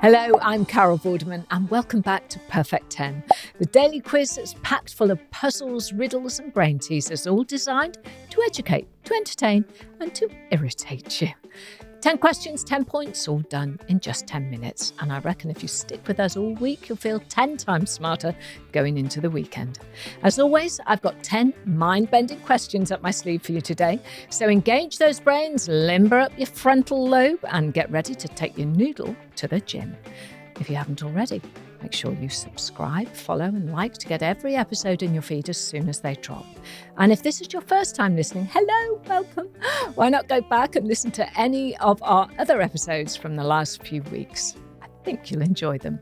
Hello, I'm Carol Vorderman and welcome back to Perfect 10, the daily quiz that's packed full of puzzles, riddles and brain teasers, all designed to educate, to entertain and to irritate you. 10 questions, 10 points, all done in just 10 minutes. And I reckon if you stick with us all week, you'll feel 10 times smarter going into the weekend. As always, I've got 10 mind-bending questions up my sleeve for you today. So engage those brains, limber up your frontal lobe and get ready to take your noodle to the gym. If you haven't already, make sure you subscribe, follow and like to get every episode in your feed as soon as they drop. And if this is your first time listening, hello, welcome. Why not go back and listen to any of our other episodes from the last few weeks? I think you'll enjoy them.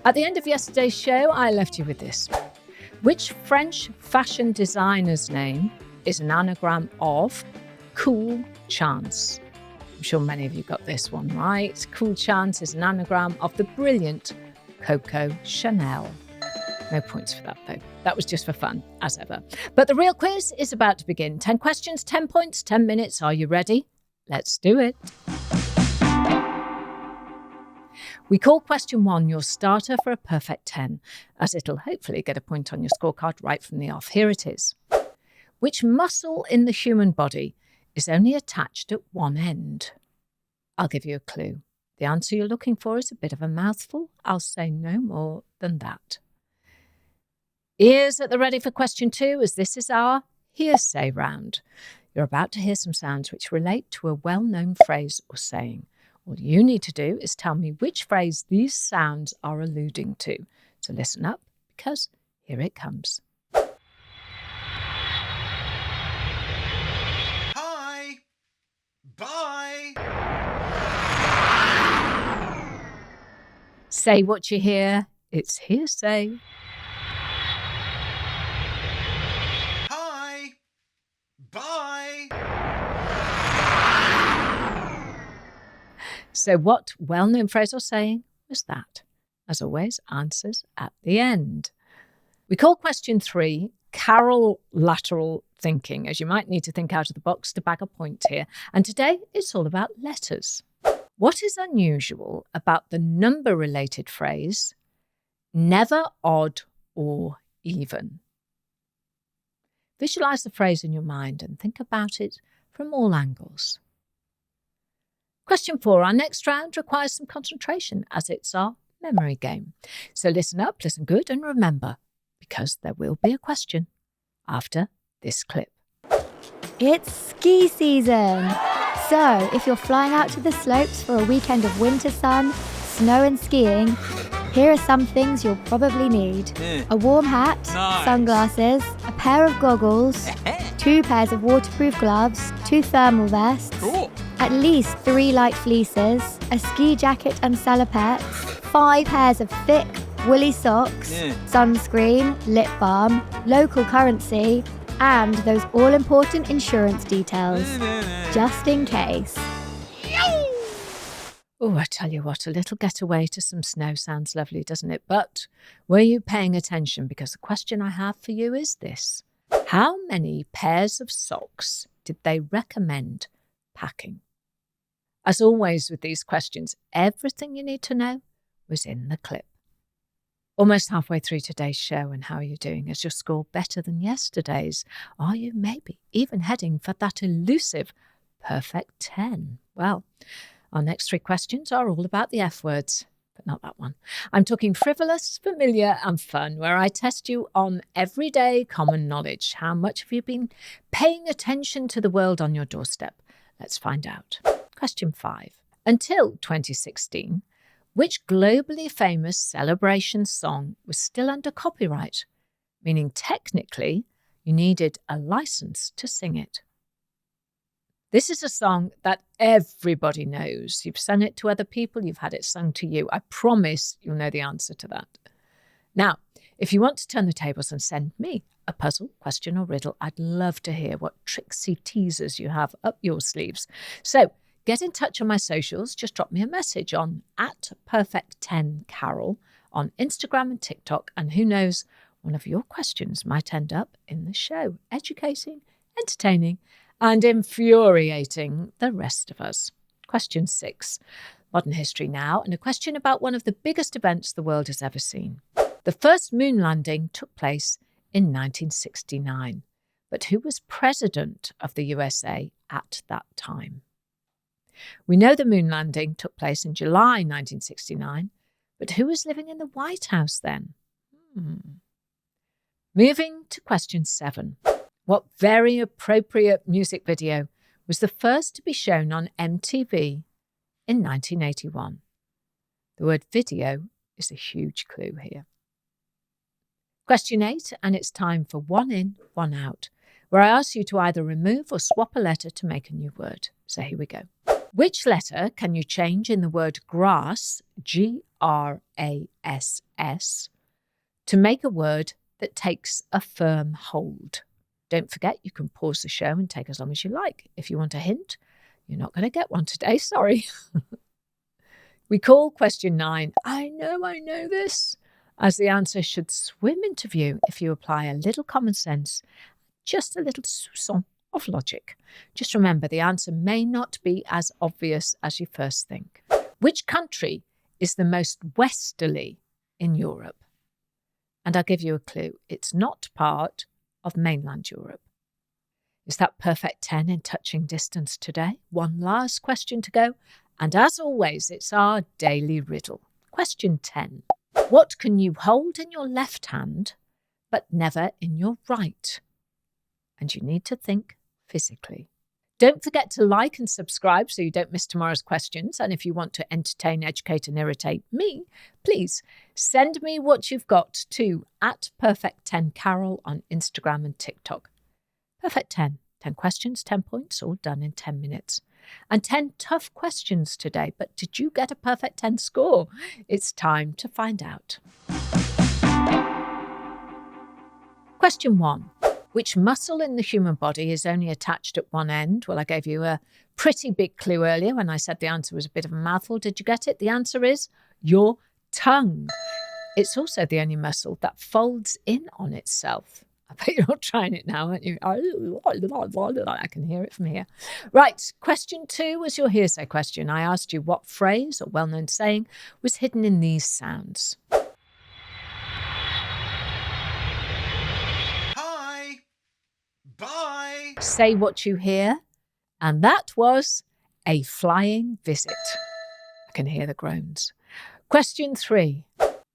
At the end of yesterday's show, I left you with this. Which French fashion designer's name is an anagram of Cool Chance? I'm sure many of you got this one right. Cool Chance is an anagram of the brilliant Coco Chanel. No points for that, though. That was just for fun, as ever. But the real quiz is about to begin. 10 questions, 10 points, 10 minutes. Are you ready? Let's do it. We call question 1 your starter for a perfect 10, as it'll hopefully get a point on your scorecard right from the off. Here it is. Which muscle in the human body is only attached at one end? I'll give you a clue. The answer you're looking for is a bit of a mouthful. I'll say no more than that. Ears at the ready for question 2, as this is our hearsay round. You're about to hear some sounds which relate to a well-known phrase or saying. All you need to do is tell me which phrase these sounds are alluding to. So listen up, because here it comes. Hi! Bye! Say what you hear. It's hearsay. Hi! Bye! So what well-known phrase or saying was that? As always, answers at the end. We call question 3 Carol lateral thinking, as you might need to think out of the box to bag a point here. And today it's all about letters. What is unusual about the number-related phrase, never odd or even? Visualize the phrase in your mind and think about it from all angles. Question 4, our next round requires some concentration as it's our memory game. So listen up, listen good, and remember, because there will be a question after this clip. It's ski season! So, if you're flying out to the slopes for a weekend of winter sun, snow and skiing, here are some things you'll probably need. A warm hat, sunglasses, a pair of goggles, 2 pairs of waterproof gloves, 2 thermal vests, at least 3 light fleeces, a ski jacket and salopettes, 5 pairs of thick, woolly socks, sunscreen, lip balm, local currency, and those all-important insurance details, just in case. Oh, I tell you what, a little getaway to some snow sounds lovely, doesn't it? But were you paying attention? Because the question I have for you is this. How many pairs of socks did they recommend packing? As always with these questions, everything you need to know was in the clip. Almost halfway through today's show, and how are you doing? Is your score better than yesterday's? Are you maybe even heading for that elusive perfect 10? Well, our next 3 questions are all about the F words, but not that one. I'm talking frivolous, familiar and fun, where I test you on everyday common knowledge. How much have you been paying attention to the world on your doorstep? Let's find out. Question 5. Until 2016, which globally famous celebration song was still under copyright, meaning technically you needed a license to sing it? This is a song that everybody knows. You've sung it to other people, you've had it sung to you. I promise you'll know the answer to that. Now, if you want to turn the tables and send me a puzzle, question or riddle, I'd love to hear what tricksy teasers you have up your sleeves. So get in touch on my socials. Just drop me a message on @perfect10carol on Instagram and TikTok. And who knows, one of your questions might end up in the show, educating, entertaining, and infuriating the rest of us. Question 6. Modern history now, and a question about one of the biggest events the world has ever seen. The first moon landing took place in 1969, but who was president of the USA at that time? We know the moon landing took place in July 1969, but who was living in the White House then? Moving to question 7. What very appropriate music video was the first to be shown on MTV in 1981? The word video is a huge clue here. Question 8, and it's time for one in, one out, where I ask you to either remove or swap a letter to make a new word. So here we go. Which letter can you change in the word grass, Grass, to make a word that takes a firm hold? Don't forget, you can pause the show and take as long as you like. If you want a hint, you're not going to get one today, sorry. We call question 9, I know this, as the answer should swim into view if you apply a little common sense, just a little soupçon of logic. Just remember, the answer may not be as obvious as you first think. Which country is the most westerly in Europe? And I'll give you a clue. It's not part of mainland Europe. Is that perfect 10 in touching distance today? One last question to go. And as always, it's our daily riddle. Question 10. What can you hold in your left hand, but never in your right? And you need to think physically. Don't forget to like and subscribe so you don't miss tomorrow's questions. And if you want to entertain, educate and irritate me, please send me what you've got to @Perfect10Carol on Instagram and TikTok. Perfect 10. 10 questions, 10 points, all done in 10 minutes. And 10 tough questions today. But did you get a perfect 10 score? It's time to find out. Question 1. Which muscle in the human body is only attached at one end? Well, I gave you a pretty big clue earlier when I said the answer was a bit of a mouthful. Did you get it? The answer is your tongue. It's also the only muscle that folds in on itself. I bet you're all trying it now, aren't you? I can hear it from here. Right, question 2 was your hearsay question. I asked you what phrase or well-known saying was hidden in these sounds. Hi. Bye. Say what you hear. And that was a flying visit. I can hear the groans. Question 3.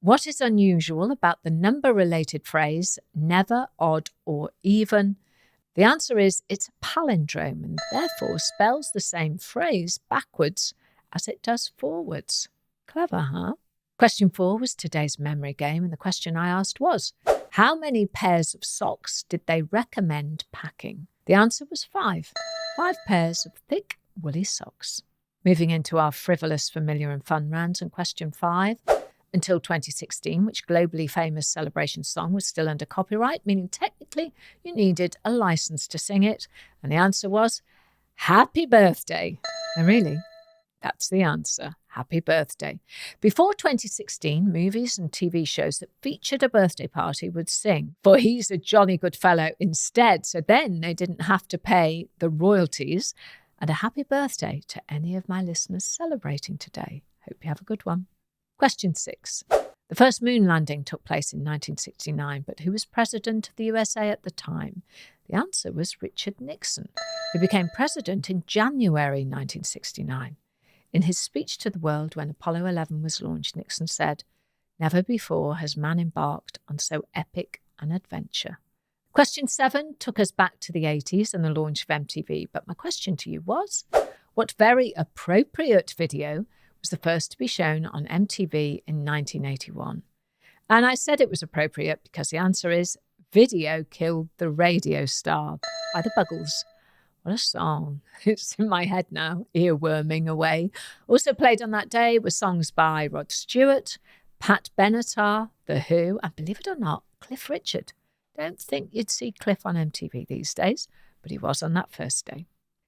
What is unusual about the number-related phrase, never, odd, or even? The answer is it's a palindrome and therefore spells the same phrase backwards as it does forwards. Clever, huh? Question 4 was today's memory game, and the question I asked was, how many pairs of socks did they recommend packing? The answer was 5. 5 pairs of thick, woolly socks. Moving into our frivolous, familiar and fun rounds, and question 5. Until 2016, which globally famous celebration song was still under copyright, meaning technically you needed a license to sing it. And the answer was Happy Birthday. And really, that's the answer. Happy birthday. Before 2016, movies and TV shows that featured a birthday party would sing, for he's a jolly good fellow instead. So then they didn't have to pay the royalties. And a happy birthday to any of my listeners celebrating today. Hope you have a good one. Question 6. The first moon landing took place in 1969, but who was president of the USA at the time? The answer was Richard Nixon, who became president in January 1969. In his speech to the world when Apollo 11 was launched, Nixon said, "Never before has man embarked on so epic an adventure." Question 7 took us back to the 80s and the launch of MTV, but my question to you was, what very appropriate video was the first to be shown on MTV in 1981? And I said it was appropriate because the answer is Video Killed the Radio Star by the Buggles. What a song. It's in my head now, earworming away. Also played on that day were songs by Rod Stewart, Pat Benatar, The Who, and believe it or not, Cliff Richard. Don't think you'd see Cliff on MTV these days, but he was on that first day.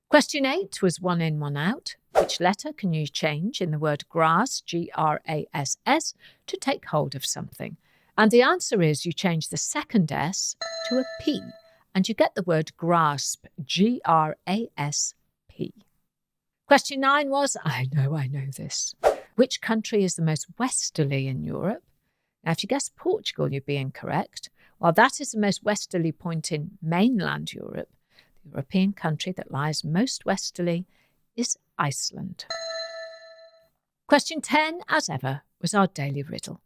Question 8 was one in, one out. Which letter can you change in the word grass, Grass, to take hold of something? And the answer is you change the second S to a P, and you get the word grasp, Grasp. Question 9 was, I know this. Which country is the most westerly in Europe? Now, if you guessed Portugal, you'd be incorrect. While that is the most westerly point in mainland Europe, the European country that lies most westerly is Iceland. Question 10, as ever, was our daily riddle.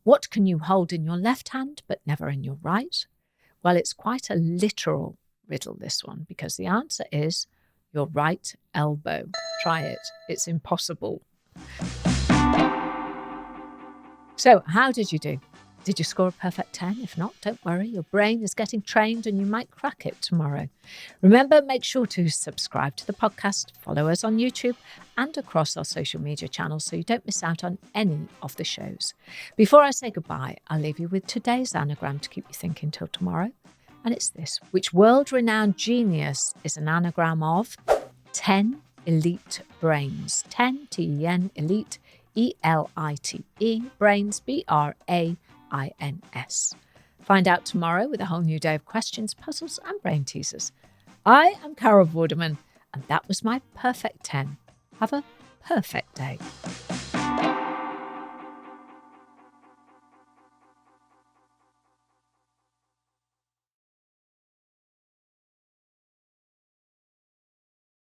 What can you hold in your left hand but never in your right? Well, it's quite a literal riddle, this one, because the answer is your right elbow. Try it. It's impossible. So, how did you do? Did you score a perfect 10? If not, don't worry. Your brain is getting trained and you might crack it tomorrow. Remember, make sure to subscribe to the podcast, follow us on YouTube and across our social media channels so you don't miss out on any of the shows. Before I say goodbye, I'll leave you with today's anagram to keep you thinking till tomorrow. And it's this. Which world-renowned genius is an anagram of 10 elite brains? 10, T-E-N, elite, E-L-I-T-E, brains, B-R-A-I-N-S. Find out tomorrow with a whole new day of questions, puzzles and brain teasers. I am Carol Vorderman, and that was my perfect 10. Have a perfect day.